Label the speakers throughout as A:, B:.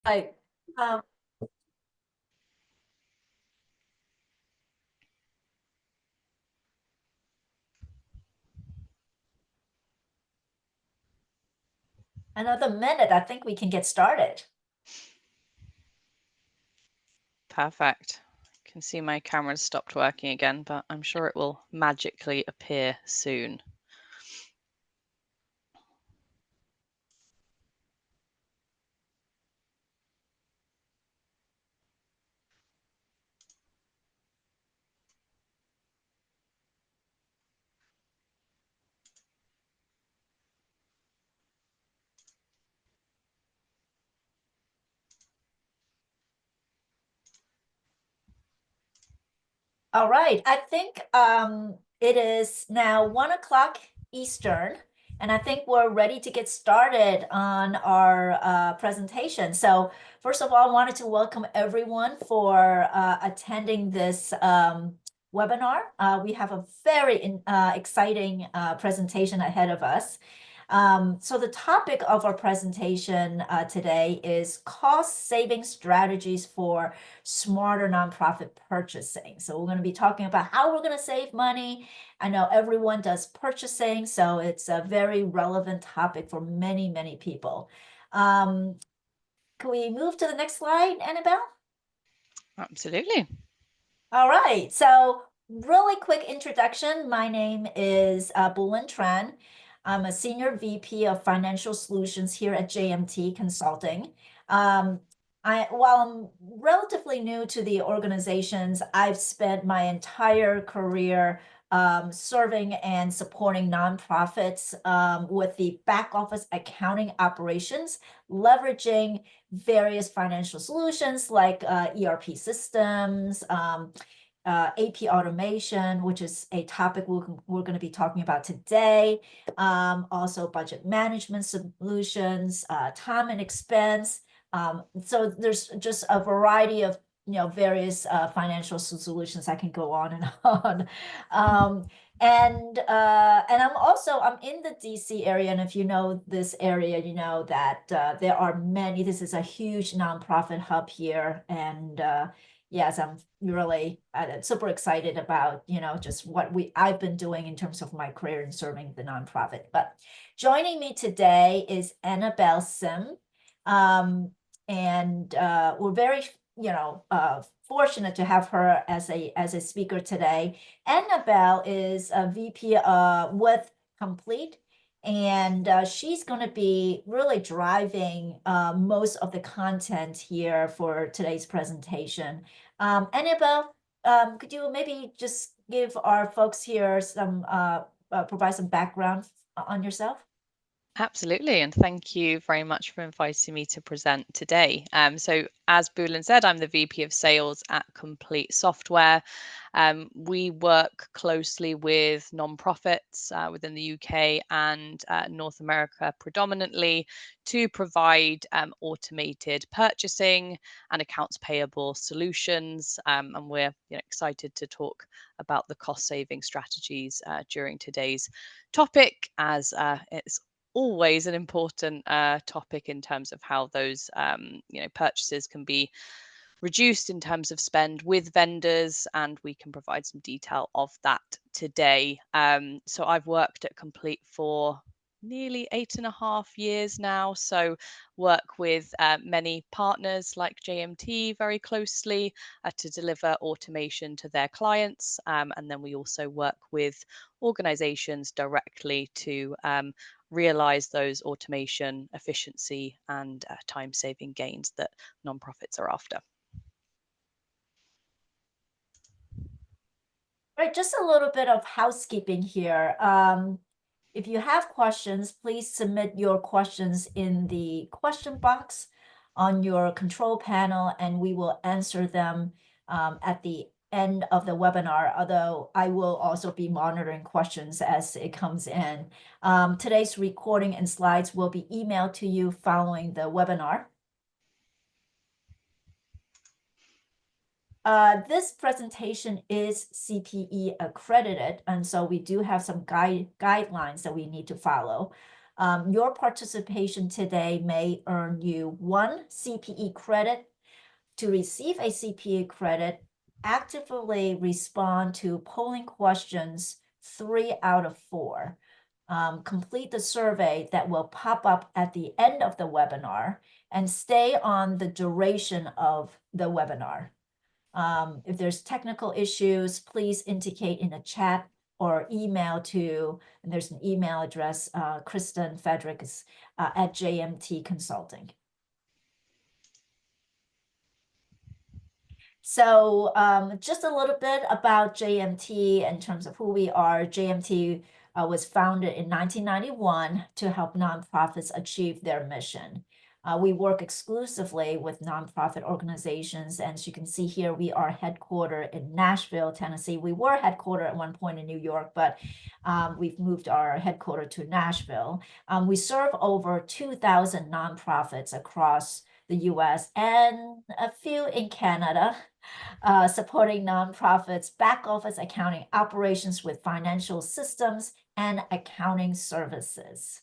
A: Right. Um, Another minute, I think we can get started.
B: Perfect. I can see my camera's stopped working again, but I'm sure it will magically appear soon.
A: All right, I think it is now 1 o'clock Eastern, and I think we're ready to get started on our presentation. So first of all, I wanted to welcome everyone for attending this webinar. We have a very exciting presentation ahead of us. So the topic of our presentation today is cost-saving strategies for smarter nonprofit purchasing. So we're going to be talking about how we're going to save money. I know everyone does purchasing, so it's a very relevant topic for many, many people. Can we move to the next slide, Annabelle?
B: Absolutely.
A: All right, so really quick introduction. My name is Bulin Tran. I'm a Senior VP of Financial Solutions here at JMT Consulting. While I'm relatively new to the organizations, I've spent my entire career serving and supporting nonprofits with the back office accounting operations, leveraging various financial solutions like ERP systems, AP automation, which is a topic we're going to be talking about today. Also budget management solutions, time and expense. So there's just a variety of various financial solutions I can go on and on. And I'm in the DC area, and if you know this area, you know that there are many. This is a huge nonprofit hub here, and yes, I'm really super excited about just what I've been doing in terms of my career in serving the nonprofit. But joining me today is Annabelle Sim, and we're very fortunate to have her as a speaker today. Annabelle is a VP with Complete, and she's going to be really driving most of the content here for today's presentation. Annabelle, could you maybe just give our folks here provide some background on yourself?
B: Absolutely, and thank you very much for inviting me to present today. So as Bulin said, I'm the VP of Sales at Complete Software. We work closely with nonprofits within the UK and North America predominantly to provide automated purchasing and accounts payable solutions. And we're excited to talk about the cost-saving strategies during today's topic, as it's always an important topic in terms of how those purchases can be reduced in terms of spend with vendors, and we can provide some detail of that today. So I've worked at Complete for nearly 8.5 years now, so work with many partners like JMT very closely to deliver automation to their clients, and then we also work with organizations directly to realize those automation efficiency and time saving gains that nonprofits are after.
A: Right, just a little bit of housekeeping here. If you have questions, please submit your questions in the question box on your control panel, and we will answer them at the end of the webinar, although I will also be monitoring questions as it comes in. Today's recording and slides will be emailed to you following the webinar. This presentation is CPE accredited, and so we do have some guidelines that we need to follow. Your participation today may earn you 1 CPE credit. To receive a CPE credit, actively respond to polling questions 3 out of 4. Complete the survey that will pop up at the end of the webinar and stay on the duration of the webinar. If there's technical issues, please indicate in the chat or email to, and there's an email address, Kristen Fedricks at JMT Consulting. So just a little bit about JMT in terms of who we are. JMT was founded in 1991 to help nonprofits achieve their mission. We work exclusively with nonprofit organizations. And as you can see here, we are headquartered in Nashville, Tennessee. We were headquartered at one point in New York, but we've moved our headquarters to Nashville. We serve over 2,000 nonprofits across the US and a few in Canada, supporting nonprofits, back office accounting operations with financial systems and accounting services.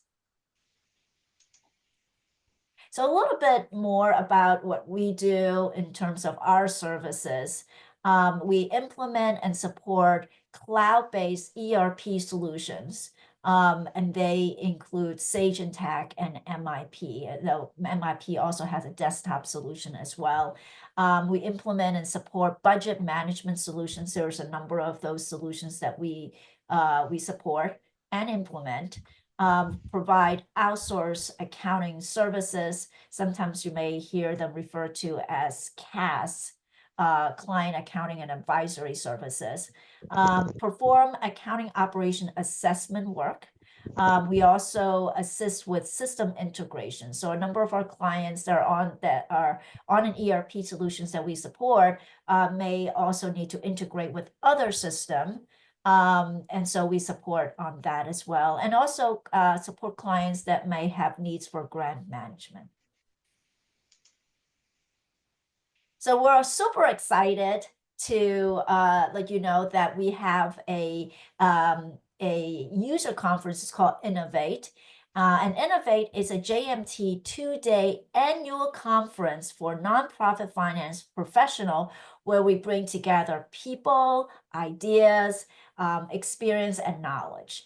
A: So a little bit more about what we do in terms of our services. We implement and support cloud-based ERP solutions, and they include Sage Intacct and MIP, though MIP also has a desktop solution as well. We implement and support budget management solutions. There's a number of those solutions that we support and implement. Provide outsource accounting services. Sometimes you may hear them referred to as CAS, client accounting and advisory services. Perform accounting operation assessment work. We also assist with system integration. So a number of our clients that are on an ERP solutions that we support may also need to integrate with other systems. And so we support on that as well, and also support clients that may have needs for grant management. So we're super excited to let you know that we have a user conference. It's called Innovate. And Innovate is a JMT 2-day annual conference for nonprofit finance professional, where we bring together people, ideas, experience, and knowledge.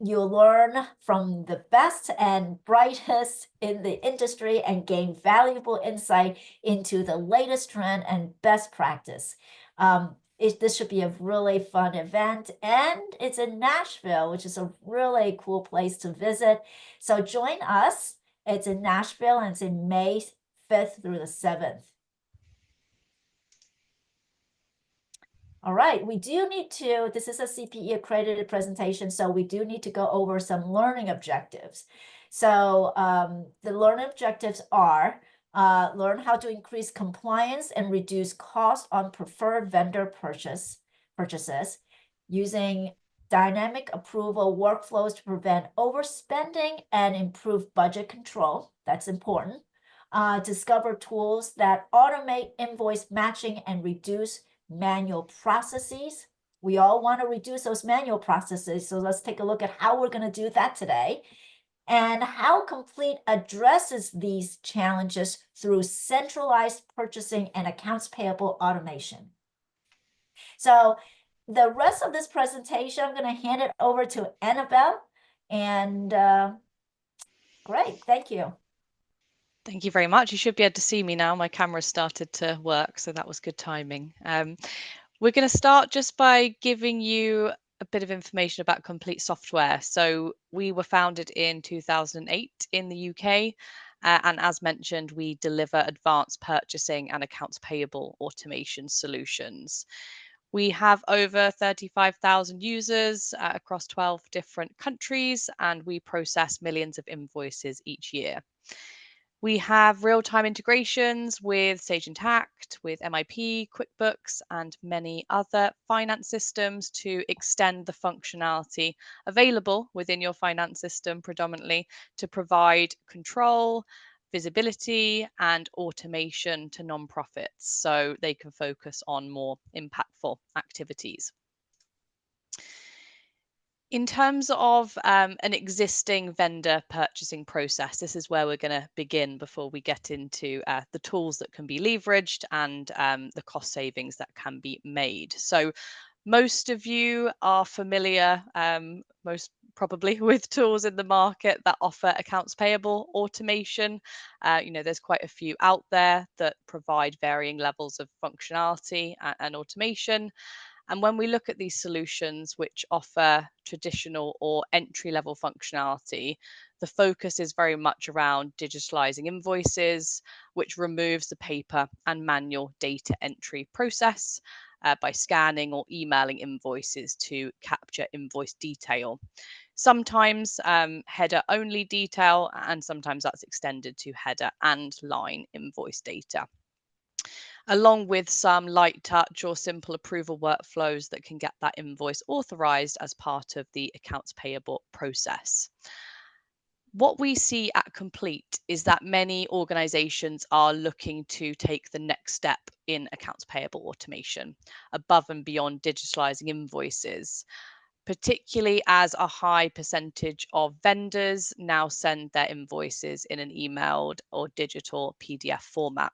A: You'll learn from the best and brightest in the industry and gain valuable insight into the latest trend and best practice. This should be a really fun event, and it's in Nashville, which is a really cool place to visit. So join us. It's in Nashville, and it's in May 5th through the 7th. All right, we do need to, this is a CPE accredited presentation, so we do need to go over some learning objectives. So the learning objectives are learn how to increase compliance and reduce cost on preferred vendor purchases using dynamic approval workflows to prevent overspending and improve budget control. That's important. Discover tools that automate invoice matching and reduce manual processes. We all want to reduce those manual processes. So let's take a look at how we're going to do that today, and how Complete addresses these challenges through centralized purchasing and accounts payable automation. So the rest of this presentation, I'm going to hand it over to Annabelle. And great, thank you.
B: Thank you very much. You should be able to see me now. My camera started to work, so that was good timing. We're going to start just by giving you a bit of information about Complete Software. So we were founded in 2008 in the UK. And as mentioned, we deliver advanced purchasing and accounts payable automation solutions. We have over 35,000 users across 12 different countries, and we process millions of invoices each year. We have real-time integrations with Sage Intacct, with MIP, QuickBooks, and many other finance systems to extend the functionality available within your finance system predominantly to provide control, visibility, and automation to nonprofits so they can focus on more impactful activities. In terms of an existing vendor purchasing process, this is where we're going to begin before we get into the tools that can be leveraged and the cost savings that can be made. So, most of you are familiar, most probably, with tools in the market that offer accounts payable automation. There's quite a few out there that provide varying levels of functionality and automation. And when we look at these solutions which offer traditional or entry level functionality, the focus is very much around digitalizing invoices, which removes the paper and manual data entry process by scanning or emailing invoices to capture invoice detail. Sometimes header only detail, and sometimes that's extended to header and line invoice data, along with some light touch or simple approval workflows that can get that invoice authorized as part of the accounts payable process. What we see at Complete is that many organizations are looking to take the next step in accounts payable automation above and beyond digitalizing invoices, particularly as a high percentage of vendors now send their invoices in an emailed or digital PDF format.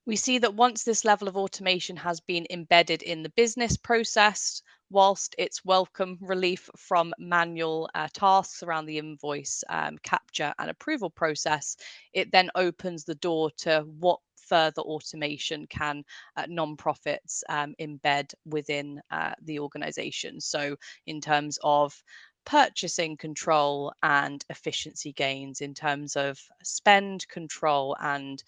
B: We see that once this level of automation has been embedded in the business process, whilst it's welcome relief from manual tasks around the invoice capture and approval process, it then opens the door to what further automation can non-profits embed within the organization. So, in terms of purchasing control and efficiency gains, in terms of spend control and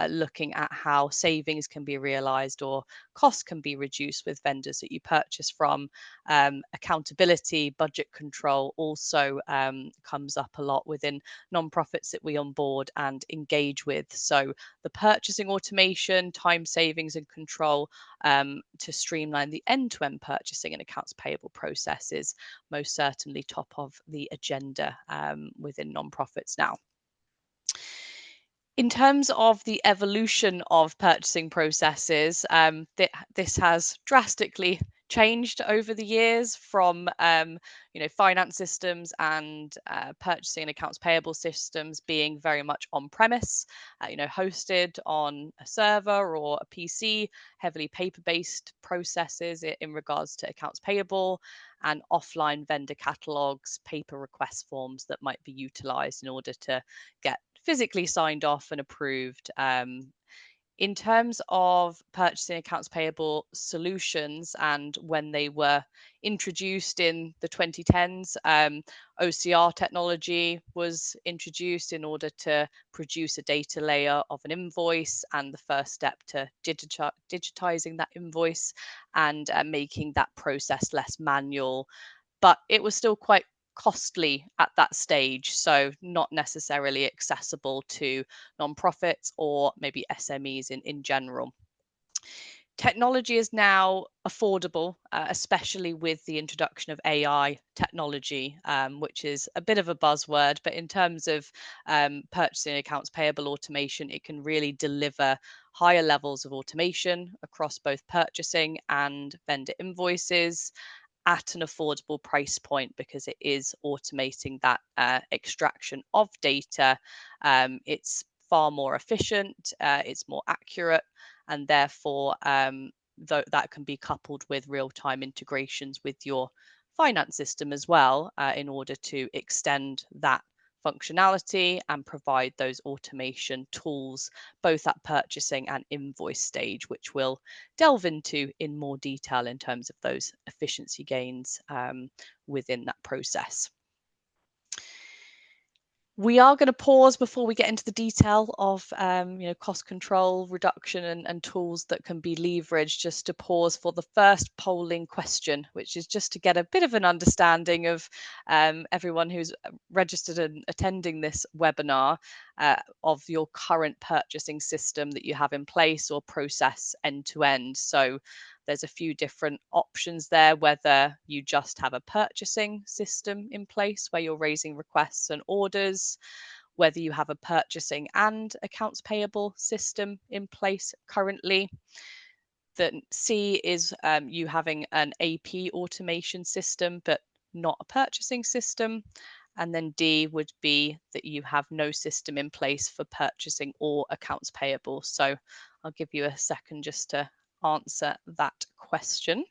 B: looking at how savings can be realized or costs can be reduced with vendors that you purchase from. Accountability, budget control also comes up a lot within nonprofits that we onboard and engage with. So, the purchasing automation, time savings, and control to streamline the end to end purchasing and accounts payable process is most certainly top of the agenda within nonprofits now. In terms of the evolution of purchasing processes, this has drastically changed over the years from finance systems and purchasing and accounts payable systems being very much on premise, hosted on a server or a PC, heavily paper based processes in regards to accounts payable, and offline vendor catalogs, paper request forms that might be utilized in order to get physically signed off and approved. In terms of purchasing accounts payable solutions and when they were introduced in the 2010s, OCR technology was introduced in order to produce a data layer of an invoice and the first step to digitizing that invoice and making that process less manual, but it was still quite costly at that stage, so not necessarily accessible to nonprofits or maybe SMEs in general. Technology is now affordable, especially with the introduction of AI technology, which is a bit of a buzzword, but in terms of purchasing accounts payable automation, it can really deliver higher levels of automation across both purchasing and vendor invoices at an affordable price point because it is automating that extraction of data. It's far more efficient, it's more accurate, and therefore that can be coupled with real-time integrations with your finance system as well in order to extend that functionality and provide those automation tools both at purchasing and invoice stage, which we'll delve into in more detail in terms of those efficiency gains within that process. We are going to pause before we get into the detail of cost control, reduction, and tools that can be leveraged, just to pause for the first polling question, which is just to get a bit of an understanding of everyone who's registered and attending this webinar of your current purchasing system that you have in place or process end to end. So there's a few different options there, whether you just have a purchasing system in place where you're raising requests and orders, whether you have a purchasing and accounts payable system in place currently. The C is you having an AP automation system, but not a purchasing system. And then D would be that you have no system in place for purchasing or accounts payable. So I'll give you a second just to answer that question.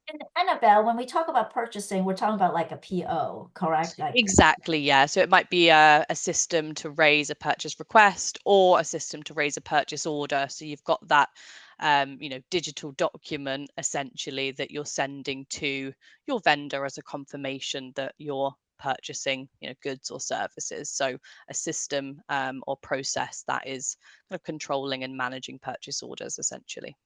A: And Annabelle, when we talk about purchasing, we're talking about like a PO, correct? Like,
B: Exactly, yeah. So it might be a system to raise a purchase request or a system to raise a purchase order. So you've got that, digital document essentially that you're sending to your vendor as a confirmation that you're purchasing, goods or services. So a system or process that is kind of controlling and managing purchase orders essentially.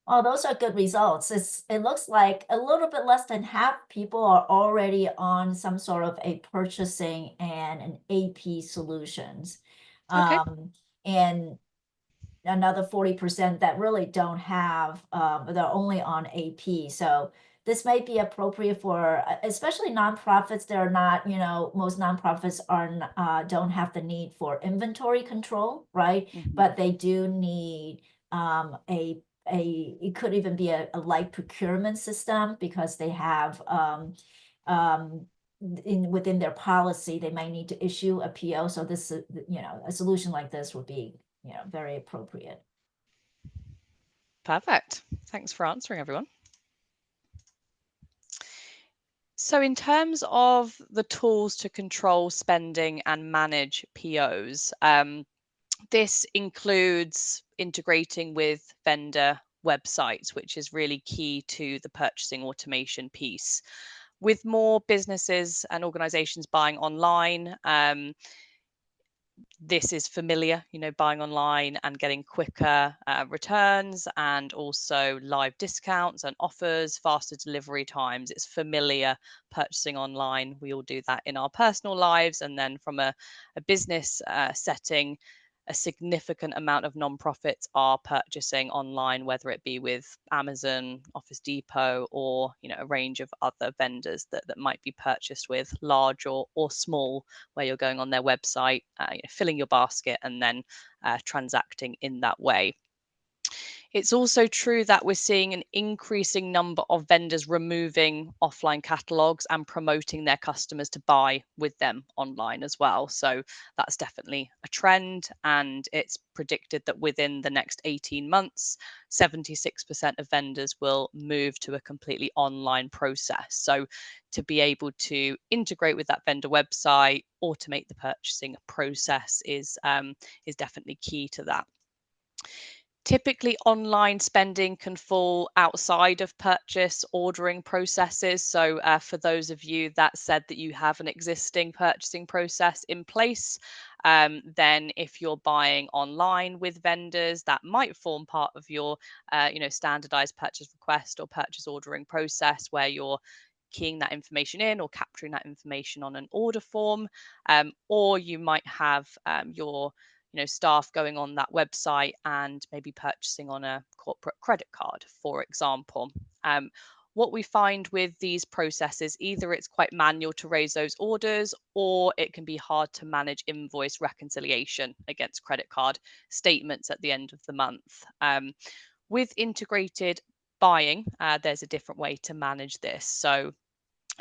A: oh, those are good results. It looks like a little bit less than half people are already on some sort of a purchasing and an AP solutions.
B: Okay.
A: And another 40% that really don't have, they're only on AP. So this might be appropriate for, especially nonprofits. They're not, most nonprofits don't have the need for inventory control, right?
B: Mhm.
A: But they do need it could even be a light procurement system because they have within their policy, they might need to issue a PO. So this, a solution like this would be, very appropriate.
B: Perfect. Thanks for answering, everyone. So, in terms of the tools to control spending and manage POs, this includes integrating with vendor websites, which is really key to the purchasing automation piece. With more businesses and organizations buying online, this is familiar, buying online and getting quicker returns and also live discounts and offers, faster delivery times. It's familiar purchasing online. We all do that in our personal lives. And then from a business setting, a significant amount of nonprofits are purchasing online, whether it be with Amazon, Office Depot, or a range of other vendors that might be purchased with, large or small, where you're going on their website, filling your basket, and then transacting in that way. It's also true that we're seeing an increasing number of vendors removing offline catalogs and promoting their customers to buy with them online as well. So that's definitely a trend, and it's predicted that within the next 18 months, 76% of vendors will move to a completely online process. So to be able to integrate with that vendor website, automate the purchasing process is definitely key to that. Typically, online spending can fall outside of purchase ordering processes. So, for those of you that said that you have an existing purchasing process in place, then if you're buying online with vendors, that might form part of your, standardized purchase request or purchase ordering process, where you're keying that information in or capturing that information on an order form, or you might have your staff going on that website and maybe purchasing on a corporate credit card, for example. What we find with these processes, either it's quite manual to raise those orders, or it can be hard to manage invoice reconciliation against credit card statements at the end of the month. With integrated buying, there's a different way to manage this. So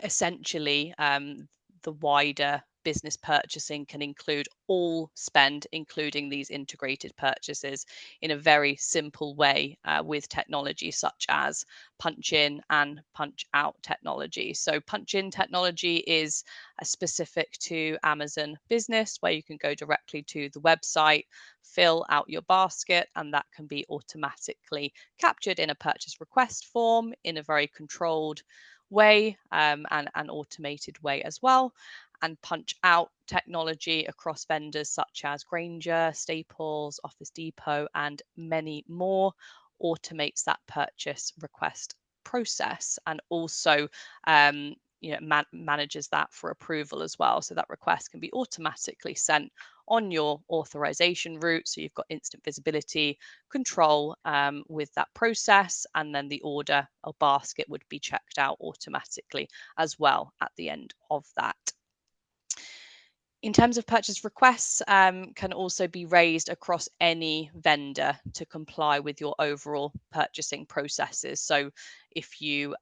B: essentially, the wider business purchasing can include all spend, including these integrated purchases, in a very simple way with technology such as punch in and punch out technology. So, punch in technology is specific to Amazon Business, where you can go directly to the website, fill out your basket, and that can be automatically captured in a purchase request form in a very controlled way, and an automated way as well. And punch out technology across vendors such as Granger, Staples, Office Depot, and many more automates that purchase request process, and also manages that for approval as well. So that request can be automatically sent on your authorization route. So you've got instant visibility, control with that process, and then the order or basket would be checked out automatically as well at the end of that. In terms of purchase requests, can also be raised across any vendor to comply with your overall purchasing processes. So if you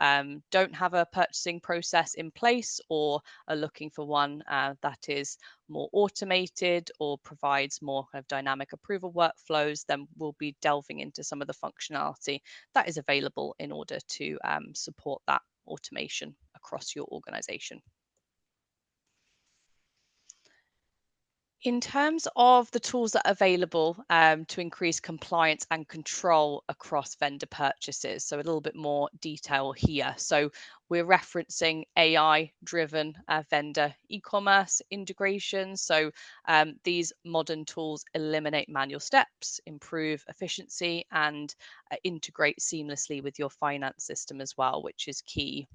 B: don't have a purchasing process in place or are looking for one that is more automated or provides more kind of dynamic approval workflows, then we'll be delving into some of the functionality that is available in order to support that automation across your organization. In terms of the tools that are available to increase compliance and control across vendor purchases, so a little bit more detail here. So we're referencing AI-driven vendor e-commerce integrations. So these modern tools eliminate manual steps, improve efficiency, and integrate seamlessly with your finance system as well, which is key.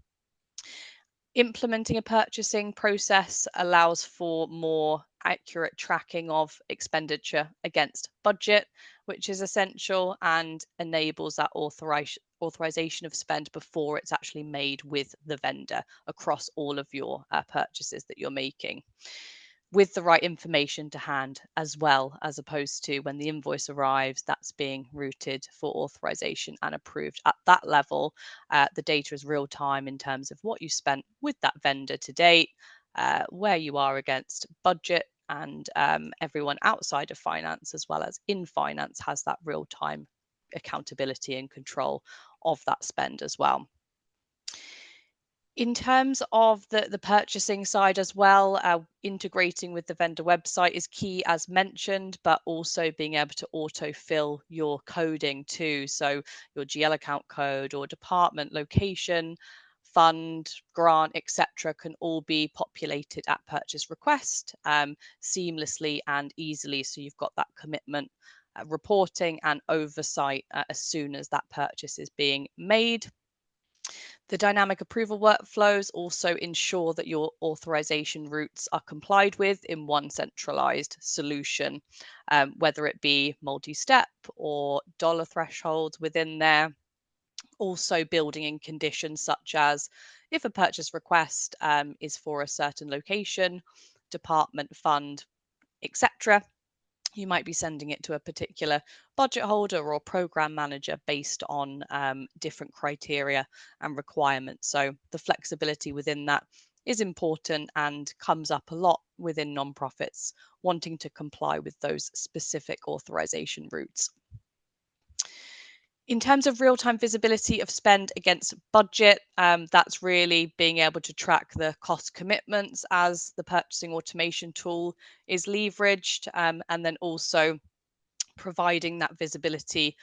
B: Implementing a purchasing process allows for more accurate tracking of expenditure against budget, which is essential and enables that authorization of spend before it's actually made with the vendor across all of your purchases that you're making, with the right information to hand as well, as opposed to when the invoice arrives, that's being routed for authorization and approved at that level. The data is real time in terms of what you spent with that vendor to date, where you are against budget, and everyone outside of finance as well as in finance has that real time accountability and control of that spend as well. In terms of the purchasing side as well, integrating with the vendor website is key, as mentioned, but also being able to autofill your coding too. So your GL account code or department location, fund, grant, etc., can all be populated at purchase request seamlessly and easily. So you've got that commitment. Reporting and oversight as soon as that purchase is being made. The dynamic approval workflows also ensure that your authorization routes are complied with in one centralized solution, whether it be multi-step or dollar thresholds within there. Also building in conditions such as if a purchase request is for a certain location, department, fund, etc., you might be sending it to a particular budget holder or program manager based on different criteria and requirements. So the flexibility within that is important and comes up a lot within nonprofits wanting to comply with those specific authorization routes. In terms of real-time visibility of spend against budget, that's really being able to track the cost commitments as the purchasing automation tool is leveraged, and then also providing that visibility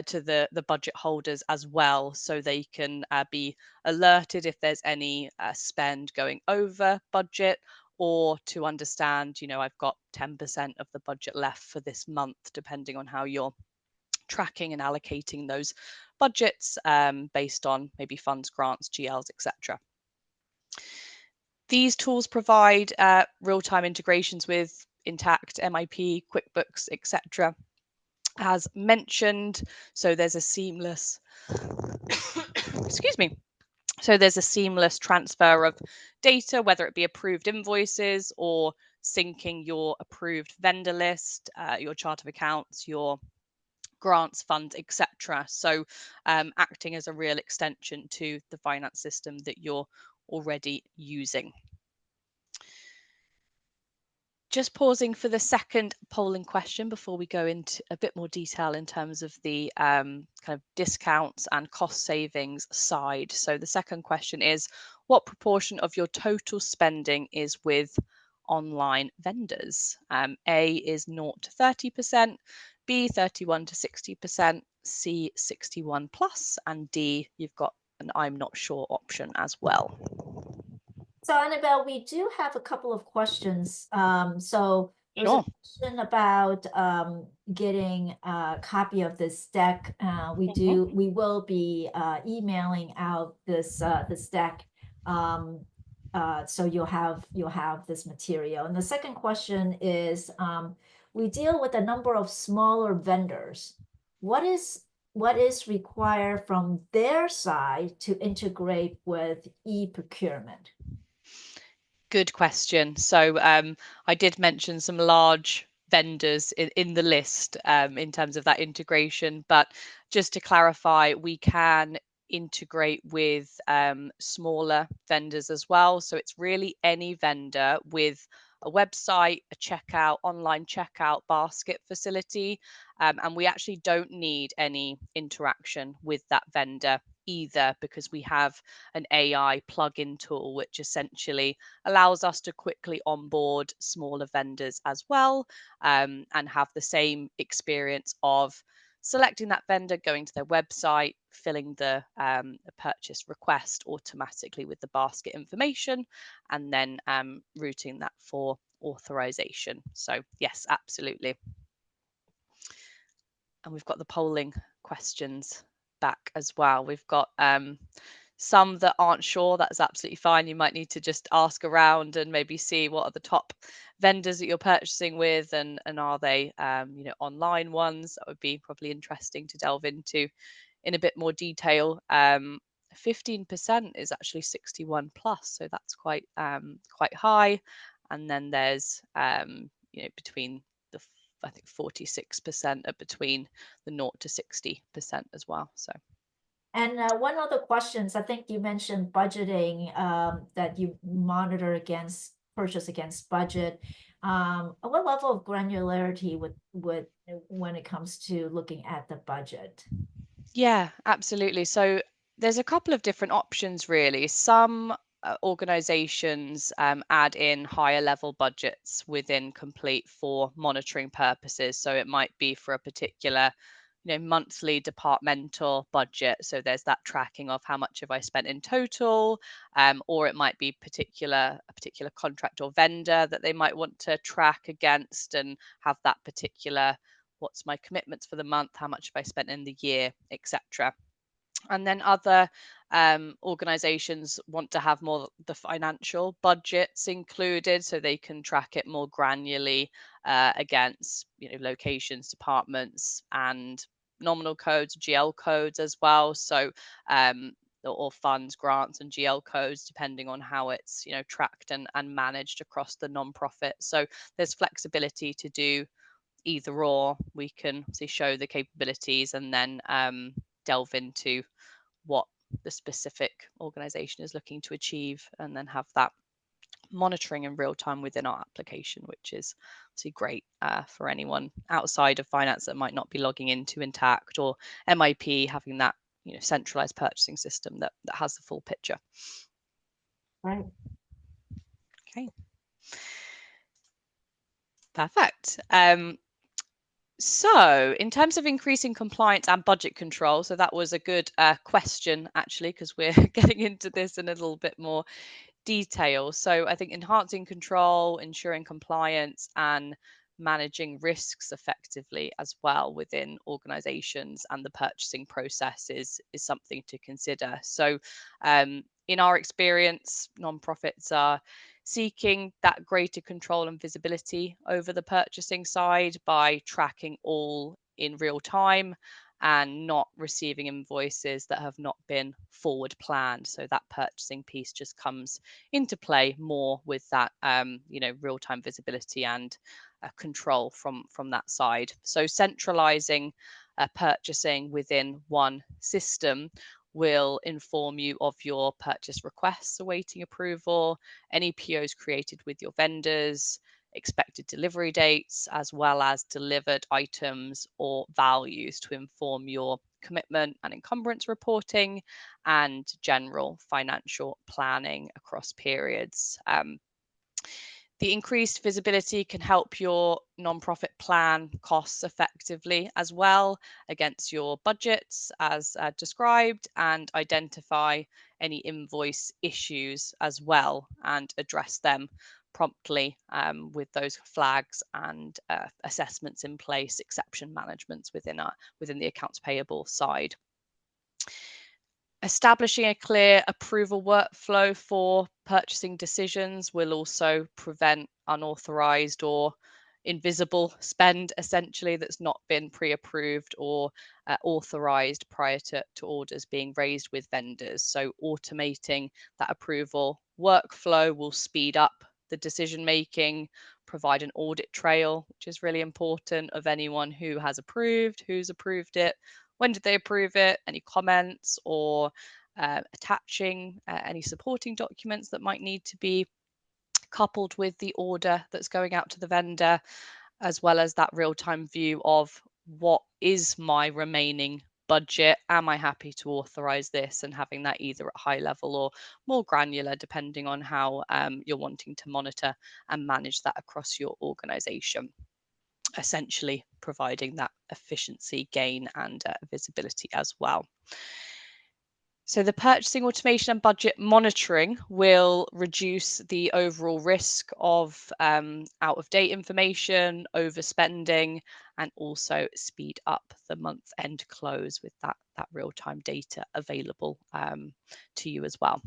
B: to the budget holders as well, so they can be alerted if there's any spend going over budget, or to understand, I've got 10% of the budget left for this month, depending on how you're tracking and allocating those budgets based on maybe funds, grants, GLs, etc. These tools provide real-time integrations with Intact, MIP, QuickBooks, etc. As mentioned, so there's a seamless excuse me. So there's a seamless transfer of data, whether it be approved invoices or syncing your approved vendor list, your chart of accounts, your grants, funds, etc. So acting as a real extension to the finance system that you're already using. Just pausing for the second polling question before we go into a bit more detail in terms of the kind of discounts and cost savings side. So the second question is, what proportion of your total spending is with online vendors? A is 0 to 30%, B 31 to 60%, C 61 plus, and D, you've got an I'm not sure option as well.
A: So Annabelle, we do have a couple of questions. So there's a
B: Sure.
A: question about getting a copy of this deck. We will be emailing out this deck. So you'll have this material. And the second question is, we deal with a number of smaller vendors. What is required from their side to integrate with e-procurement?
B: Good question. So I did mention some large vendors in the list in terms of that integration, but just to clarify, we can integrate with smaller vendors as well. So it's really any vendor with a website, a checkout, online checkout basket facility, and we actually don't need any interaction with that vendor either, because we have an AI plugin tool which essentially allows us to quickly onboard smaller vendors as well, and have the same experience of selecting that vendor, going to their website, filling the purchase request automatically with the basket information, and then routing that for authorization. So yes, absolutely. And we've got the polling questions back as well. We've got some that aren't sure. That's absolutely fine. You might need to just ask around and maybe see what are the top vendors that you're purchasing with, and are they online ones. That would be probably interesting to delve into in a bit more detail. 15% is actually 61 plus, so that's quite high. And then there's between the I think 46% are between the 0 to 60% as well. So
A: And one other questions, I think you mentioned budgeting, that you monitor against purchase against budget. What level of granularity would when it comes to looking at the budget?
B: yeah, absolutely. So there's a couple of different options, really. Some organizations add in higher level budgets within Complete for monitoring purposes. So it might be for a particular, monthly departmental budget. So there's that tracking of how much have I spent in total, or it might be a particular contract or vendor that they might want to track against and have that particular, what's my commitments for the month, how much have I spent in the year, etc. And then other organizations want to have more the financial budgets included, so they can track it more granularly against locations, departments, and nominal codes, GL codes as well. So or funds, grants, and GL codes, depending on how it's tracked and managed across the nonprofit. So there's flexibility to do either or. We can show the capabilities and then delve into what the specific organization is looking to achieve, and then have that monitoring in real time within our application, which is obviously great for anyone outside of finance that might not be logging into Intact or MIP, having that centralized purchasing system that has the full picture.
A: Right.
B: Okay. Perfect. So, in terms of increasing compliance and budget control, so that was a good question actually, because we're getting into this in a little bit more detail. So, I think enhancing control, ensuring compliance, and managing risks effectively as well within organizations and the purchasing process is something to consider. So, in our experience, nonprofits are seeking that greater control and visibility over the purchasing side by tracking all in real time and not receiving invoices that have not been forward planned. So that purchasing piece just comes into play more with that, real time visibility and control from that side. So centralizing purchasing within one system will inform you of your purchase requests awaiting approval, any POs created with your vendors, expected delivery dates, as well as delivered items or values to inform your commitment and encumbrance reporting and general financial planning across periods. The increased visibility can help your nonprofit plan costs effectively as well against your budgets, as described, and identify any invoice issues as well and address them promptly with those flags and assessments in place, exception managements within the accounts payable side. Establishing a clear approval workflow for purchasing decisions will also prevent unauthorized or invisible spend, essentially, that's not been pre-approved or authorized prior to orders being raised with vendors. So automating that approval workflow will speed up the decision making, provide an audit trail, which is really important, of anyone who has approved, who's approved it, when did they approve it, any comments, or attaching any supporting documents that might need to be coupled with the order that's going out to the vendor, as well as that real-time view of what is my remaining budget. Am I happy to authorize this? And having that either at high level or more granular, depending on how you're wanting to monitor and manage that across your organization. Essentially, providing that efficiency gain and visibility as well. So the purchasing automation and budget monitoring will reduce the overall risk of out of date information, overspending, and also speed up the month end close with that real time data available to you as well.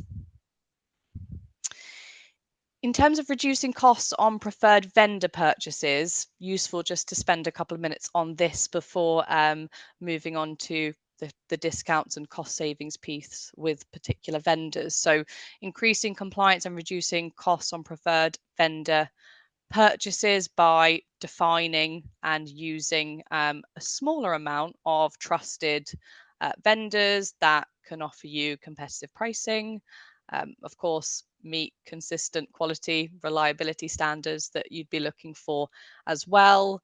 B: In terms of reducing costs on preferred vendor purchases, useful just to spend a couple of minutes on this before moving on to the discounts and cost savings piece with particular vendors. So increasing compliance and reducing costs on preferred vendor purchases by defining and using a smaller amount of trusted vendors that can offer you competitive pricing. Of course, meet consistent quality, reliability standards that you'd be looking for, as well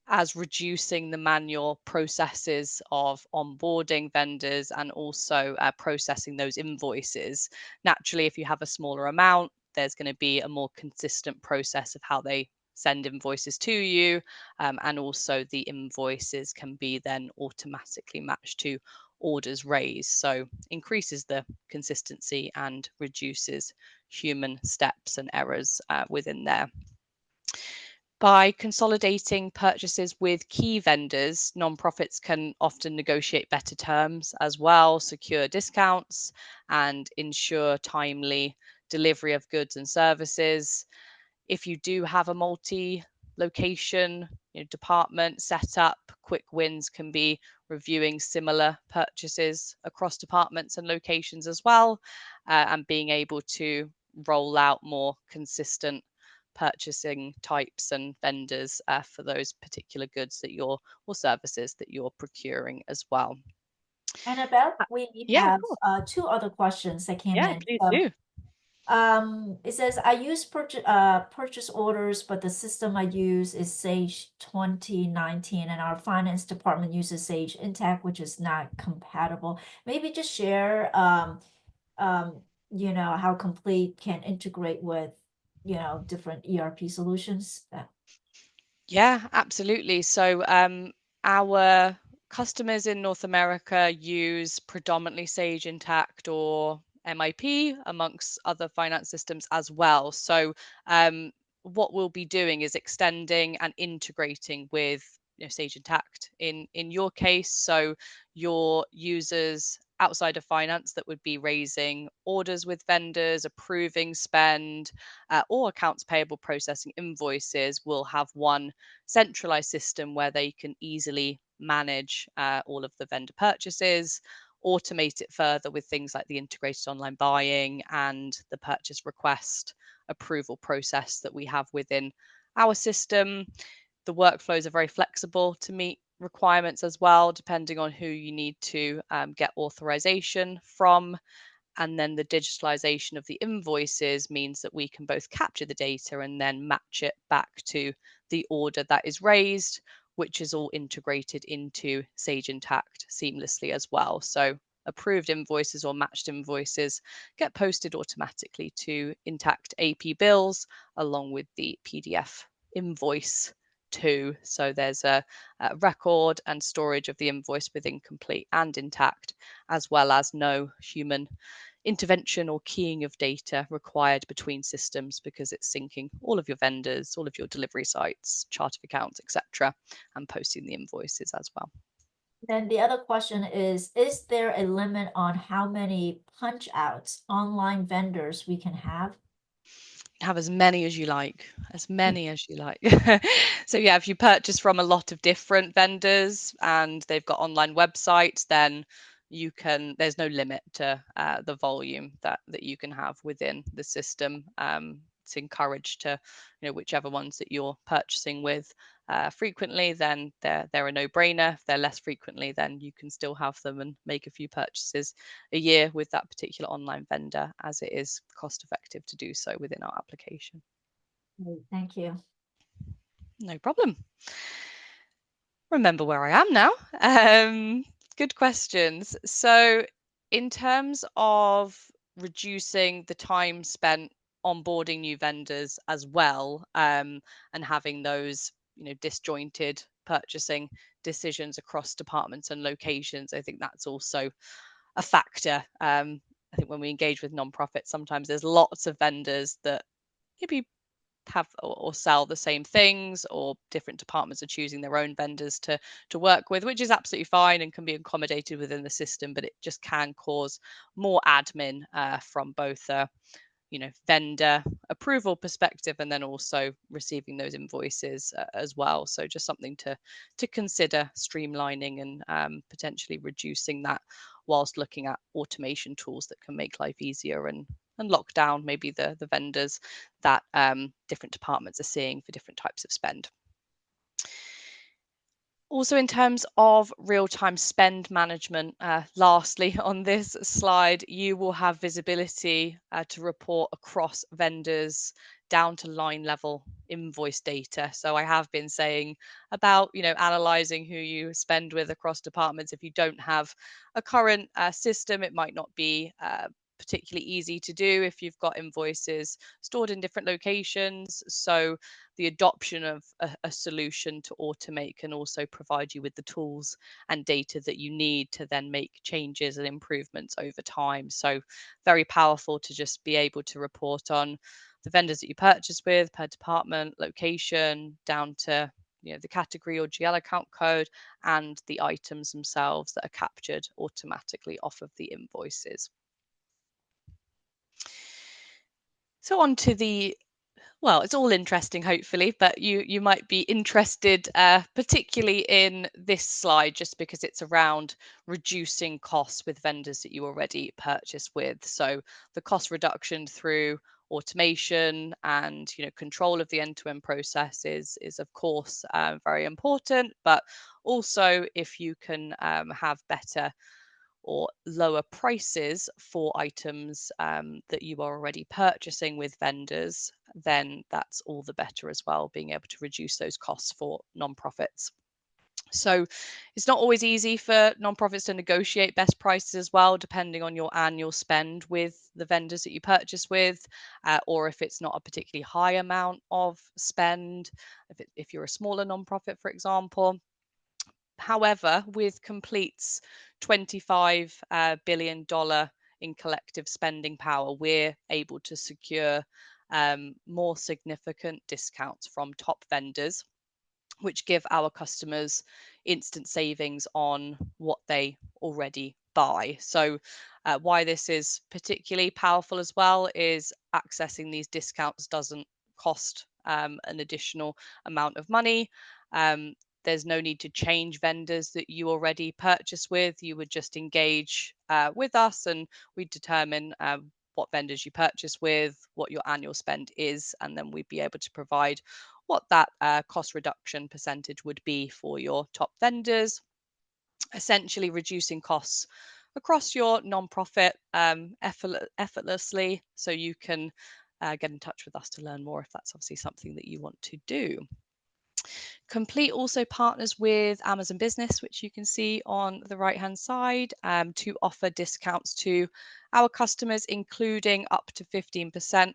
B: as reducing the manual processes of onboarding vendors and also processing those invoices. Naturally, if you have a smaller amount, there's going to be a more consistent process of how they send invoices to you, and also the invoices can be then automatically matched to orders raised, so increases the consistency and reduces human steps and errors within there. By consolidating purchases with key vendors, nonprofits can often negotiate better terms as well, secure discounts, and ensure timely delivery of goods and services. If you do have a multi-location department set up, quick wins can be reviewing similar purchases across departments and locations as well, and being able to roll out more consistent purchasing types and vendors for those particular goods that you're or services that you're procuring as well.
A: Annabelle,
B: Uh,
A: we
B: Yeah, of
A: have
B: course.
A: two other questions that came
B: Yeah,
A: in.
B: please
A: So
B: do.
A: it says I use purchase orders, but the system I use is Sage 2019, and our finance department uses Sage Intacct, which is not compatible. Maybe just share how Complete can integrate with, different ERP solutions.
B: Yeah, absolutely. So, our customers in North America use predominantly Sage Intacct or MIP, amongst other finance systems as well. So, what we'll be doing is extending and integrating with Sage Intacct in your case. So, your users outside of finance that would be raising orders with vendors, approving spend, or accounts payable processing invoices will have one centralized system where they can easily manage all of the vendor purchases, automate it further with things like the integrated online buying and the purchase request approval process that we have within our system. The workflows are very flexible to meet requirements as well, depending on who you need to get authorization from. And then the digitalization of the invoices means that we can both capture the data and then match it back to the order that is raised, which is all integrated into Sage Intacct seamlessly as well. So approved invoices or matched invoices get posted automatically to Intacct AP bills along with the PDF invoice too. So there's a record and storage of the invoice within Complete and Intacct, as well as no human intervention or keying of data required between systems, because it's syncing all of your vendors, all of your delivery sites, chart of accounts, etc., and posting the invoices as well.
A: Then the other question is there a limit on how many punch outs online vendors we can have?
B: Have as many as you like, as many as you like. So yeah, if you purchase from a lot of different vendors and they've got online websites, then there's no limit to the volume that you can have within the system. It's encouraged to, whichever ones that you're purchasing with frequently, then they're a no-brainer. If they're less frequently, then you can still have them and make a few purchases a year with that particular online vendor, as it is cost effective to do so within our application.
A: Thank you.
B: No problem. Remember where I am now. Good questions. So in terms of reducing the time spent onboarding new vendors as well, and having those, disjointed purchasing decisions across departments and locations, I think that's also a factor. I think when we engage with nonprofits, sometimes there's lots of vendors that maybe have or sell the same things, or different departments are choosing their own vendors to work with, which is absolutely fine and can be accommodated within the system, but it just can cause more admin from both vendor approval perspective, and then also receiving those invoices as well. So just something to consider streamlining and potentially reducing that, whilst looking at automation tools that can make life easier and lock down maybe the vendors that different departments are seeing for different types of spend. Also, in terms of real-time spend management, lastly on this slide, you will have visibility to report across vendors down to line level invoice data. So I have been saying about, analyzing who you spend with across departments. If you don't have a current system, it might not be particularly easy to do if you've got invoices stored in different locations. So the adoption of a solution to automate can also provide you with the tools and data that you need to then make changes and improvements over time. So very powerful to just be able to report on the vendors that you purchase with per department, location, down to the category or GL account code, and the items themselves that are captured automatically off of the invoices. So on to well, it's all interesting, hopefully, but you might be interested particularly in this slide, just because it's around reducing costs with vendors that you already purchase with. So the cost reduction through automation and control of the end-to-end process is of course very important, but also if you can have better or lower prices for items that you are already purchasing with vendors, then that's all the better as well, being able to reduce those costs for nonprofits. So it's not always easy for nonprofits to negotiate best prices as well, depending on your annual spend with the vendors that you purchase with, or if it's not a particularly high amount of spend, if you're a smaller nonprofit, for example. However, with Complete's $25 billion in collective spending power, we're able to secure more significant discounts from top vendors, which give our customers instant savings on what they already buy. So why this is particularly powerful as well is accessing these discounts doesn't cost an additional amount of money. There's no need to change vendors that you already purchase with. You would just engage with us, and we determine what vendors you purchase with, what your annual spend is, and then we'd be able to provide what that cost reduction percentage would be for your top vendors, essentially reducing costs across your nonprofit effortlessly. So you can get in touch with us to learn more if that's obviously something that you want to do. Complete also partners with Amazon Business, which you can see on the right hand side, to offer discounts to our customers, including up to 15%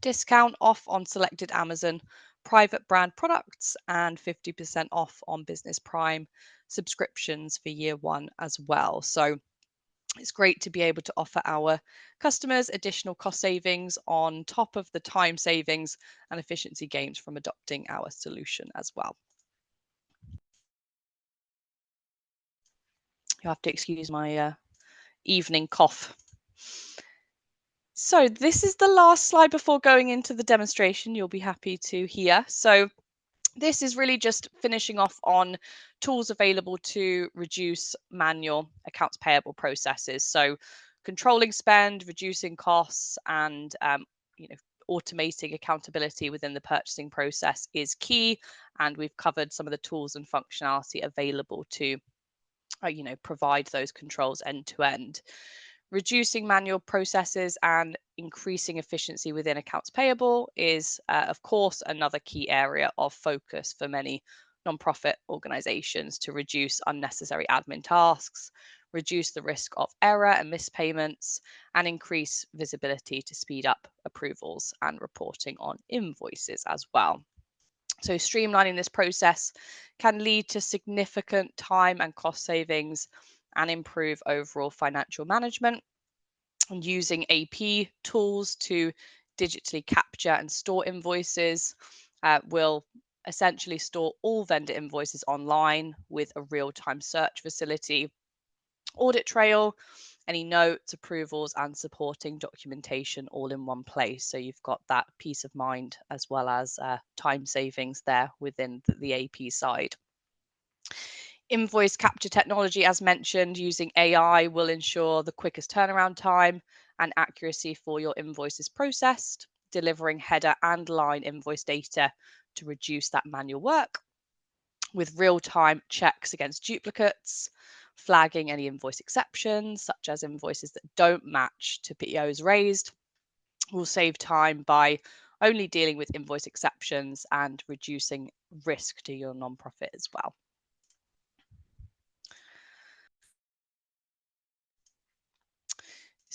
B: discount off on selected Amazon private brand products and 50% off on Business Prime subscriptions for year one as well. So it's great to be able to offer our customers additional cost savings on top of the time savings and efficiency gains from adopting our solution as well. You have to excuse my evening cough. So this is the last slide before going into the demonstration. You'll be happy to hear. So This is really just finishing off on tools available to reduce manual accounts payable processes. So controlling spend, reducing costs, and you know, automating accountability within the purchasing process is key. And we've covered some of the tools and functionality available to provide those controls end to end. Reducing manual processes and increasing efficiency within accounts payable is, of course, another key area of focus for many nonprofit organizations to reduce unnecessary admin tasks, reduce the risk of error and mispayments, and increase visibility to speed up approvals and reporting on invoices as well. So, streamlining this process can lead to significant time and cost savings and improve overall financial management. And using AP tools to digitally capture and store invoices will essentially store all vendor invoices online with a real time search facility, audit trail, any notes, approvals, and supporting documentation all in one place. So you've got that peace of mind as well as time savings there within the AP side. Invoice capture technology, as mentioned, using AI will ensure the quickest turnaround time and accuracy for your invoices processed, delivering header and line invoice data to reduce that manual work with real-time checks against duplicates, flagging any invoice exceptions, such as invoices that don't match to POs raised, will save time by only dealing with invoice exceptions and reducing risk to your nonprofit as well.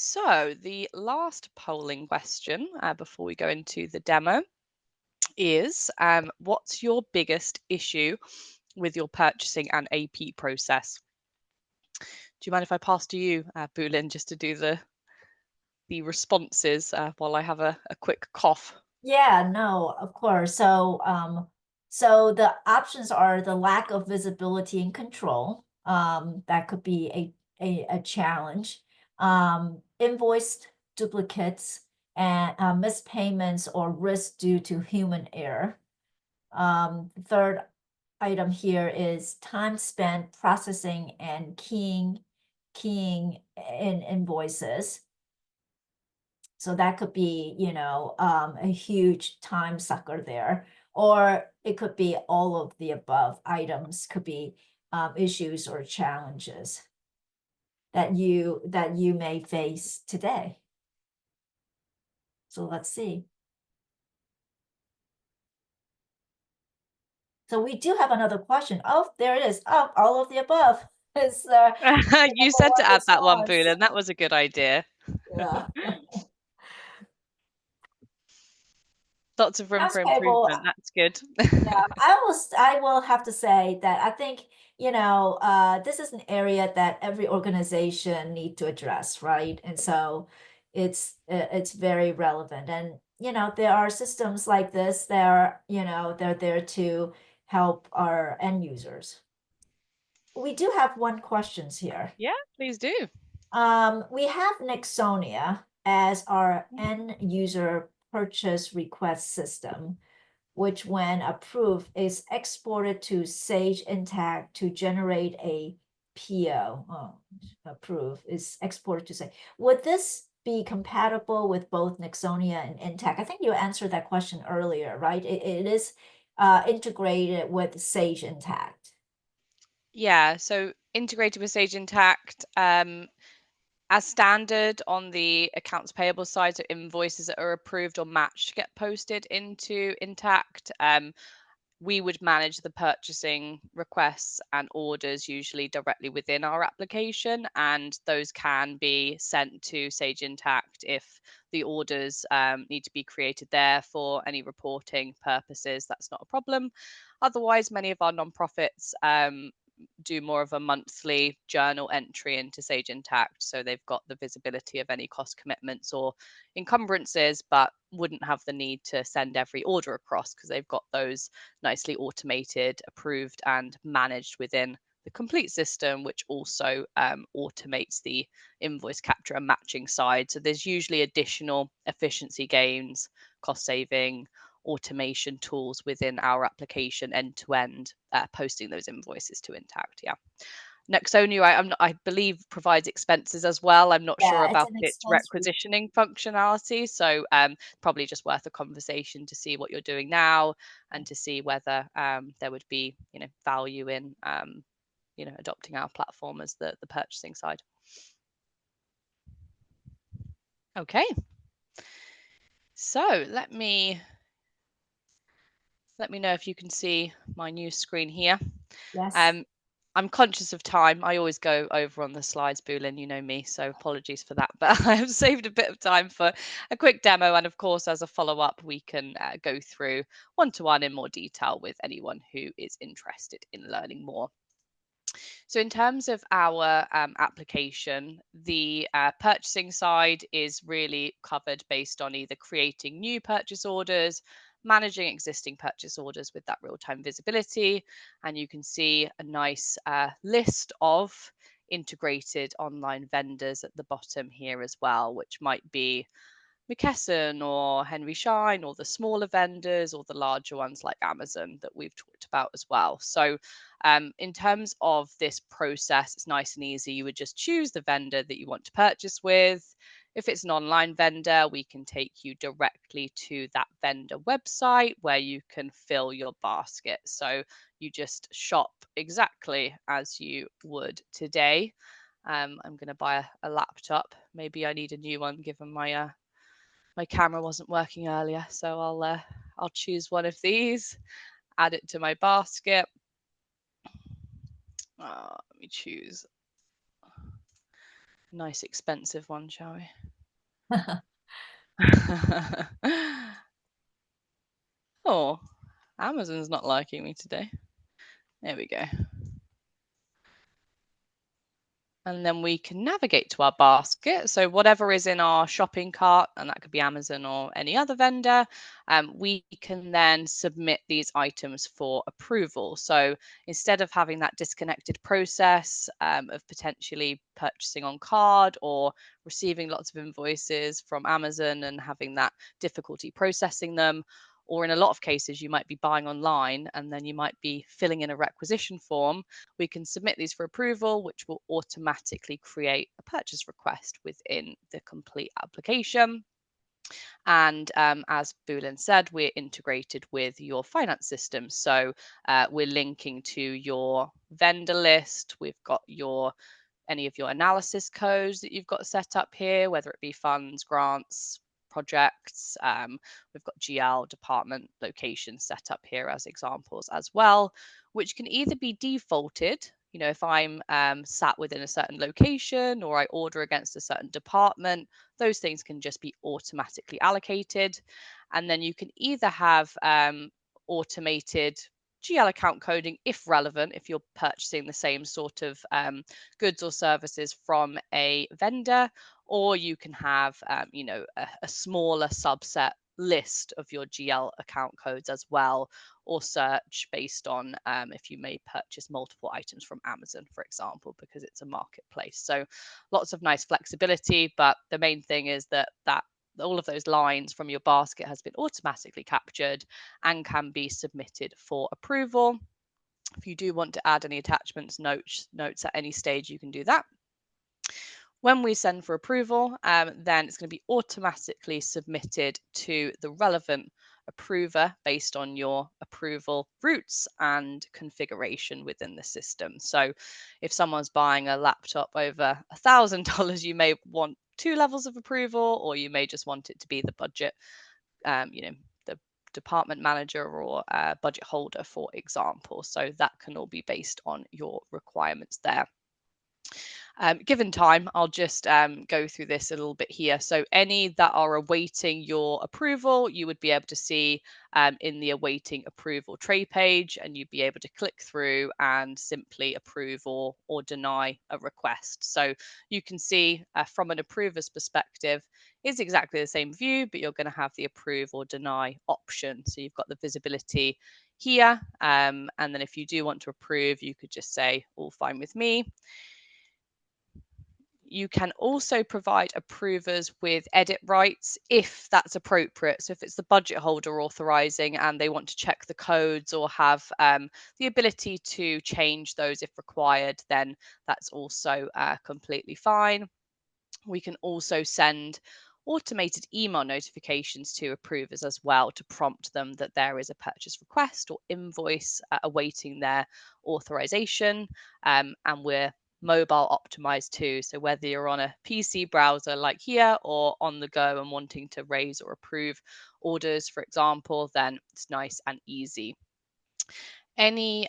B: So the last polling question before we go into the demo is, what's your biggest issue with your purchasing and AP process? Do you mind if I pass to you, Bulin, just to do the responses while I have a quick cough?
A: Yeah, no, of course. So the options are the lack of visibility and control. That could be a challenge. Invoiced duplicates and mispayments or risk due to human error. The third item here is time spent processing and keying in invoices. So that could be, a huge time sucker there, or it could be all of the above items could be issues or challenges that you may face today. So let's see. So we do have another question. Oh, there it is. Oh, all of the above is the
B: You
A: number
B: said
A: one
B: to add that one,
A: response.
B: Bulin. That was a good idea.
A: Yeah.
B: Lots of room
A: Accounts
B: for
A: payable.
B: improvement. That's good.
A: Yeah, I will have to say that I think, this is an area that every organization need to address, right? And so it's very relevant. And there are systems like this that are, they're there to help our end users. We do have one questions here.
B: Yeah, please do.
A: We have Nixonia as our
B: Mm.
A: end user purchase request system, which when approved is exported to Sage Intacct to generate a PO. Oh, approved is exported to Sage. Would this be compatible with both Nixonia and Intacct? I think you answered that question earlier, right? It is integrated with Sage Intacct.
B: Yeah, so integrated with Sage Intact, as standard on the accounts payable side, so invoices that are approved or matched get posted into Intact. We would manage the purchasing requests and orders usually directly within our application, and those can be sent to Sage Intact if the orders need to be created there for any reporting purposes. That's not a problem. Otherwise, many of our nonprofits do more of a monthly journal entry into Sage Intact. So they've got the visibility of any cost commitments or encumbrances, but wouldn't have the need to send every order across because they've got those nicely automated, approved, and managed within the complete system, which also automates the invoice capture and matching side. So there's usually additional efficiency gains, cost saving, automation tools within our application end to end, posting those invoices to Intact. Yeah. Nexonia, I believe, provides expenses as well. I'm not sure
A: Yeah, it's
B: about
A: an
B: its
A: expense.
B: requisitioning functionality, so probably just worth a conversation to see what you're doing now and to see whether there would be, value in, adopting our platform as the purchasing side. Okay, so let me know if you can see my new screen here.
A: Yes.
B: I'm conscious of time. I always go over on the slides, Bulin, you know me, so apologies for that. But I have saved a bit of time for a quick demo. And of course, as a follow-up, we can go through one-to-one in more detail with anyone who is interested in learning more. So in terms of our application, the purchasing side is really covered based on either creating new purchase orders, managing existing purchase orders with that real-time visibility. And you can see a nice list of integrated online vendors at the bottom here as well, which might be McKesson or Henry Schein, or the smaller vendors, or the larger ones like Amazon that we've talked about as well. So in terms of this process, it's nice and easy. You would just choose the vendor that you want to purchase with. If it's an online vendor, we can take you directly to that vendor website where you can fill your basket. So you just shop exactly as you would today. I'm going to buy a laptop. Maybe I need a new one given my camera wasn't working earlier, so I'll choose one of these, add it to my basket. Let me choose a nice expensive one, shall we? Oh, Amazon's not liking me today. There we go. And then we can navigate to our basket. So whatever is in our shopping cart, and that could be Amazon or any other vendor, we can then submit these items for approval. So instead of having that disconnected process of potentially purchasing on card or receiving lots of invoices from Amazon and having that difficulty processing them, or in a lot of cases, you might be buying online and then you might be filling in a requisition form, we can submit these for approval, which will automatically create a purchase request within the complete application. And as Bulin said, we're integrated with your finance system. So we're linking to your vendor list. We've got any of your analysis codes that you've got set up here, whether it be funds, grants, projects. We've got GL, department, location set up here as examples as well, which can either be defaulted. If I'm sat within a certain location or I order against a certain department, those things can just be automatically allocated. And then you can either have automated GL account coding if relevant, if you're purchasing the same sort of goods or services from a vendor, or you can have, a smaller subset list of your GL account codes as well, or search based on if you may purchase multiple items from Amazon, for example, because it's a marketplace. So lots of nice flexibility, but the main thing is that all of those lines from your basket has been automatically captured and can be submitted for approval. If you do want to add any attachments, notes at any stage, you can do that. When we send for approval, then it's going to be automatically submitted to the relevant approver based on your approval routes and configuration within the system. So if someone's buying a laptop over $1,000, you may want 2 levels of approval, or you may just want it to be the budget, the department manager or budget holder, for example. So that can all be based on your requirements there. Given time, I'll just go through this a little bit here. So any that are awaiting your approval, you would be able to see in the awaiting approval tray page, and you'd be able to click through and simply approve or deny a request. So you can see from an approver's perspective, it's exactly the same view, but you're going to have the approve or deny option. So you've got the visibility here. And then if you do want to approve, you could just say all fine with me. You can also provide approvers with edit rights if that's appropriate. So if it's the budget holder authorizing and they want to check the codes or have the ability to change those if required, then that's also completely fine. We can also send automated email notifications to approvers as well to prompt them that there is a purchase request or invoice awaiting their authorization. And we're mobile optimized too. So whether you're on a PC browser like here or on the go and wanting to raise or approve orders, for example, then it's nice and easy. Any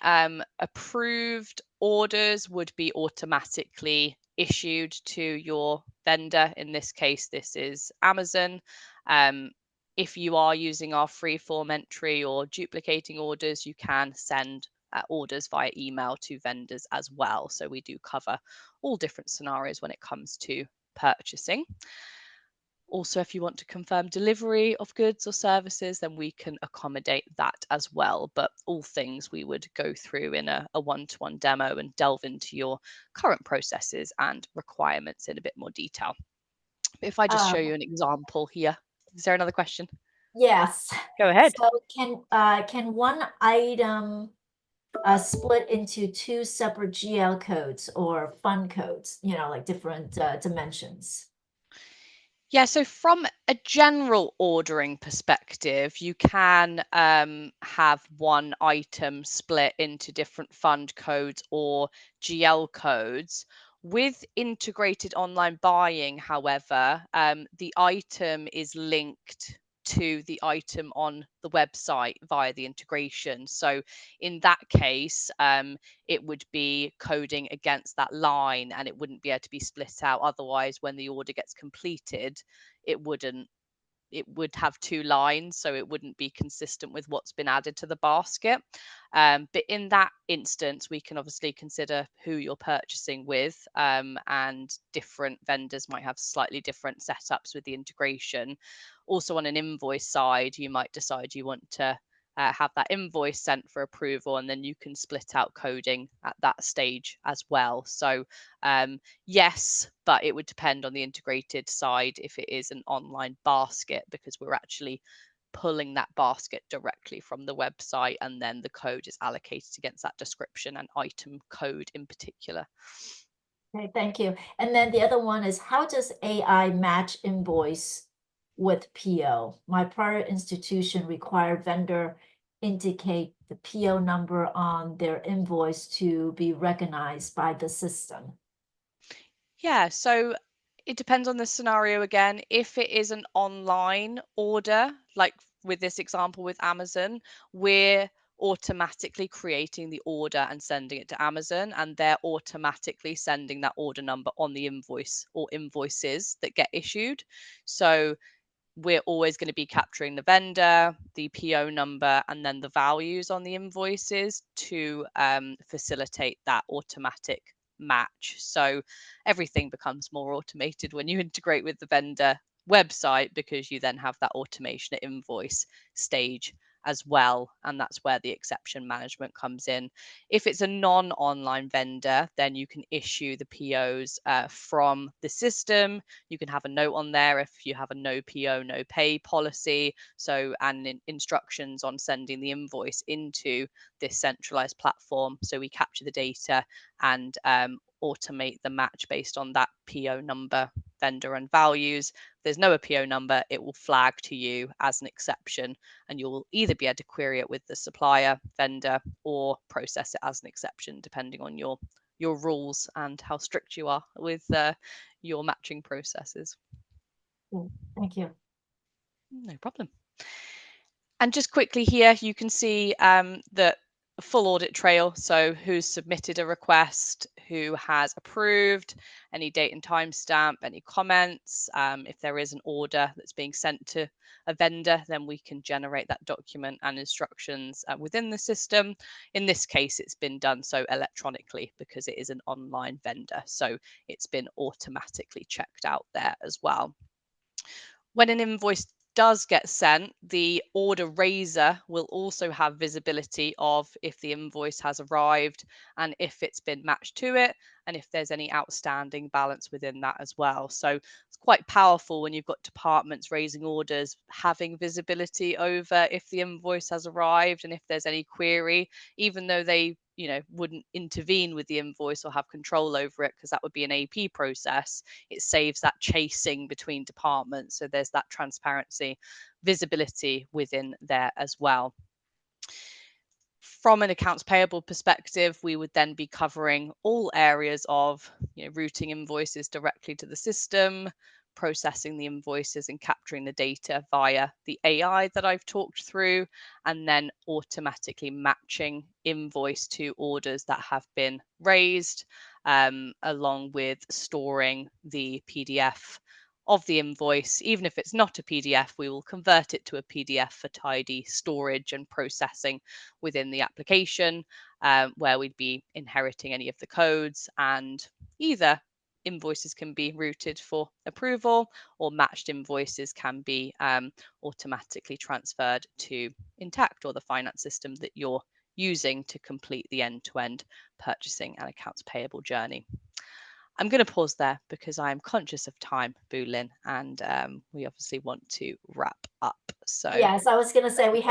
B: approved orders would be automatically issued to your vendor. In this case, this is Amazon. Um, if you are using our free-form entry or duplicating orders, you can send orders via email to vendors as well. So we do cover all different scenarios when it comes to purchasing. Also, if you want to confirm delivery of goods or services, then we can accommodate that as well. But all things we would go through in a one-to-one demo and delve into your current processes and requirements in a bit more detail. But if I just show
A: Um,
B: you an example here, is there another question?
A: yes.
B: Go ahead.
A: So can one item split into two separate GL codes or fund codes, like different dimensions?
B: Yeah, so from a general ordering perspective, you can have one item split into different fund codes or GL codes. With integrated online buying, however, the item is linked to the item on the website via the integration. So in that case, it would be coding against that line and it wouldn't be able to be split out. Otherwise, when the order gets completed, it wouldn't it would have two lines, so it wouldn't be consistent with what's been added to the basket. But in that instance, we can obviously consider who you're purchasing with, and different vendors might have slightly different setups with the integration. Also, on an invoice side, you might decide you want to have that invoice sent for approval, and then you can split out coding at that stage as well. So yes, but it would depend on the integrated side if it is an online basket, because we're actually pulling that basket directly from the website and then the code is allocated against that description and item code in particular.
A: Okay, thank you. And then the other one is, how does AI match invoice with PO? My prior institution required vendor indicate the PO number on their invoice to be recognized by the system.
B: Yeah, so it depends on the scenario again. If it is an online order, like with this example with Amazon, we're automatically creating the order and sending it to Amazon, and they're automatically sending that order number on the invoice or invoices that get issued. So we're always going to be capturing the vendor, the PO number, and then the values on the invoices to facilitate that automatic match. So everything becomes more automated when you integrate with the vendor website, because you then have that automation at invoice stage as well. And that's where the exception management comes in. If it's a non-online vendor, then you can issue the POs from the system. You can have a note on there if you have a no PO, no pay policy. So, and instructions on sending the invoice into this centralized platform. So we capture the data and automate the match based on that PO number, vendor, and values. If there's no PO number, it will flag to you as an exception, and you'll either be able to query it with the supplier, vendor, or process it as an exception, depending on your rules and how strict you are with your matching processes.
A: Thank you.
B: No problem. And just quickly here, you can see the full audit trail. So who's submitted a request, who has approved, any date and timestamp, any comments. If there is an order that's being sent to a vendor, then we can generate that document and instructions within the system. In this case, it's been done so electronically because it is an online vendor. So it's been automatically checked out there as well. When an invoice does get sent, the order raiser will also have visibility of if the invoice has arrived and if it's been matched to it, and if there's any outstanding balance within that as well. So it's quite powerful when you've got departments raising orders, having visibility over if the invoice has arrived and if there's any query, even though they wouldn't intervene with the invoice or have control over it because that would be an AP process. It saves that chasing between departments, so there's that transparency, visibility within there as well. From an accounts payable perspective, we would then be covering all areas of routing invoices directly to the system, processing the invoices and capturing the data via the AI that I've talked through, and then automatically matching invoice to orders that have been raised, along with storing the PDF of the invoice. Even if it's not a PDF, we will convert it to a PDF for tidy storage and processing within the application, where we'd be inheriting any of the codes, and either invoices can be routed for approval or matched invoices can be automatically transferred to Intact or the finance system that you're using to complete the end-to-end purchasing and accounts payable journey. I'm going to pause there because I am conscious of time, Boolin, and we obviously want to wrap up. So,
A: Yes, I was gonna say we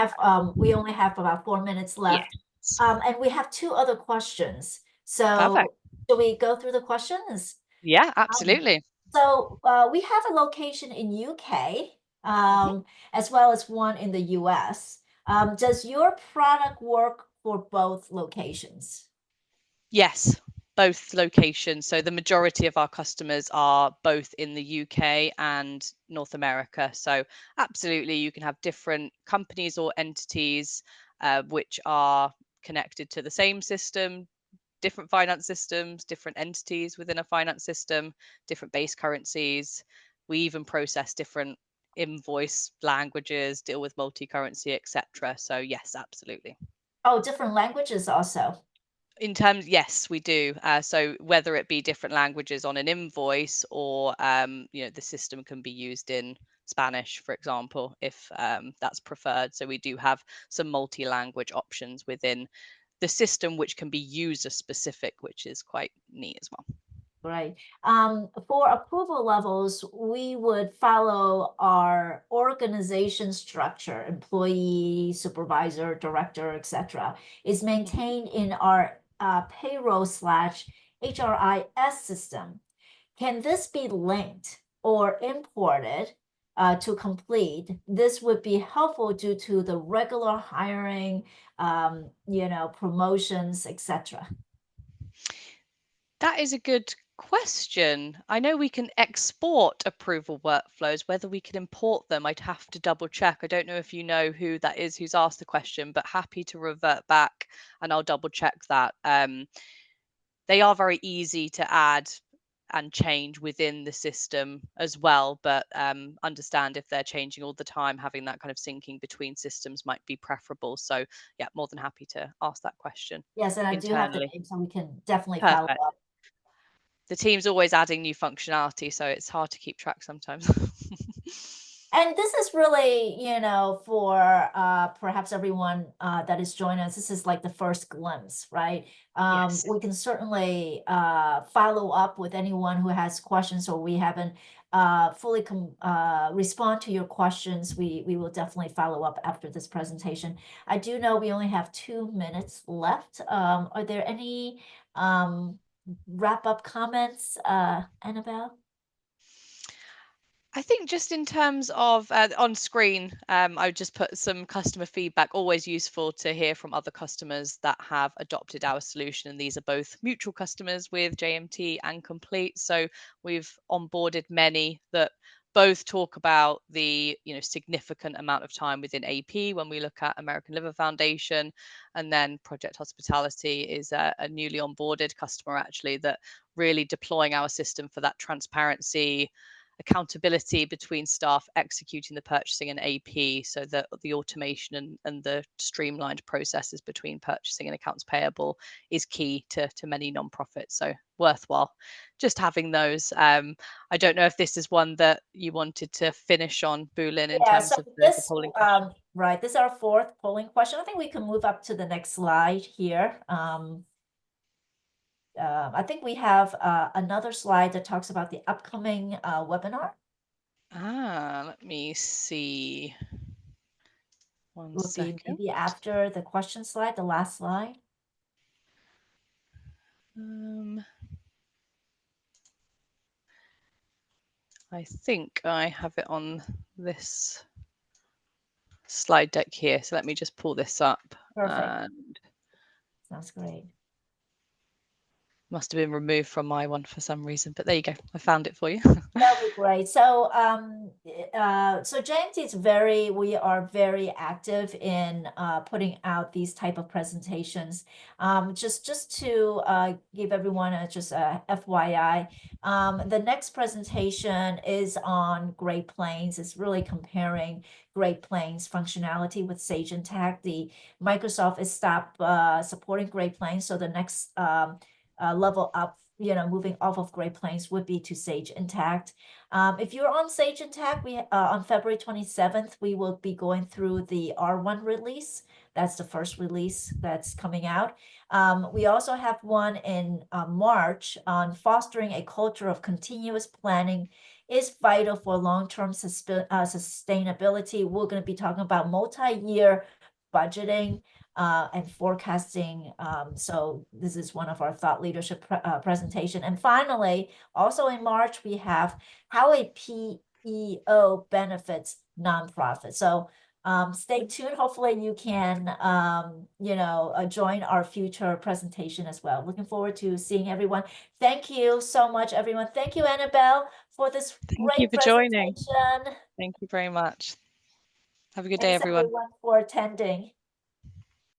A: only have about 4 minutes left.
B: yes,
A: And we have two other questions.
B: perfect.
A: So should we go through the questions?
B: Yeah,
A: Um,
B: absolutely.
A: so we have a location in UK,
B: Mhm.
A: as well as one in the US. Does your product work for both locations?
B: Yes, both locations. So the majority of our customers are both in the UK and North America. So absolutely, you can have different companies or entities which are connected to the same system, different finance systems, different entities within a finance system, different base currencies. We even process different invoice languages, deal with multi-currency, etc. So yes, absolutely.
A: Oh, different languages also.
B: In terms, yes, we do. So whether it be different languages on an invoice or the system can be used in Spanish, for example, if that's preferred. So we do have some multi-language options within the system, which can be user specific, which is quite neat as well.
A: Right. For approval levels, we would follow our organization structure, employee, supervisor, director, etc. is
B: Mhm.
A: maintained in our payroll slash HRIS system. Can this be linked or imported to complete? This would be helpful due to the regular hiring, promotions, etc.
B: That is a good question. I know we can export approval workflows. Whether we can import them, I'd have to double check. I don't know if you know who that is who's asked the question, but happy to revert back and I'll double check that. They are very easy to add and change within the system as well, but understand if they're changing all the time, having that kind of syncing between systems might be preferable. So, yeah, more than happy to ask that question
A: Yes, and I do have the
B: internally.
A: name, so we can definitely follow
B: Perfect.
A: up.
B: The team's always adding new functionality, so it's hard to keep track sometimes.
A: And this is really, for perhaps everyone that is joining us, this is like the first glimpse, right?
B: Yes.
A: We can certainly follow up with anyone who has questions or we haven't fully respond to your questions. We will definitely follow up after this presentation. I do know we only have 2 minutes left. Are there any wrap-up comments, Annabelle?
B: I think just in terms of on screen, I would just put some customer feedback. Always useful to hear from other customers that have adopted our solution. And these are both mutual customers with JMT and Complete. So we've onboarded many that both talk about the significant amount of time within AP when we look at American Liver Foundation, and then Project Hospitality is a newly onboarded customer actually that really deploying our system for that transparency, accountability between staff executing the purchasing and AP, so that the automation and the streamlined processes between purchasing and accounts payable is key to many nonprofits. So worthwhile just having those. I don't know if this is one that you wanted to finish on, Bulin, in
A: Yeah, so
B: terms of the
A: this,
B: polling question.
A: right, this is our fourth polling question. I think we can move up to the next slide here. I think we have another slide that talks about the upcoming webinar.
B: Let me see. One
A: Will be
B: second.
A: maybe after the question slide, the last slide.
B: I think I have it on this slide deck here. So let me just pull this up.
A: Perfect. Sounds great.
B: Must have been removed from my one for some reason, but there you go. I found it for you.
A: That'll be great. So, so JMT is we are very active in putting out these type of presentations. Just to give everyone just a FYI, the next presentation is on Great Plains. It's really comparing Great Plains functionality with Sage Intacct. The Microsoft is stopped supporting Great Plains, so the next level up, moving off of Great Plains would be to Sage Intacct. If you're on Sage Intacct, we on February 27th, we will be going through the R1 release. That's the first release that's coming out. We also have one in March on fostering a culture of continuous planning is vital for long-term sustainability. We're going to be talking about multi-year budgeting and forecasting. So this is one of our thought leadership presentation. And finally, also in March, we have how a PEO benefits nonprofits. So stay tuned. Hopefully you can, join our future presentation as well. Looking forward to seeing everyone. Thank you so much, everyone. Thank you, Annabelle, for this
B: Thank you
A: great
B: for joining.
A: presentation.
B: Thank you very much. Have a good day,
A: Thanks,
B: everyone.
A: everyone, for attending.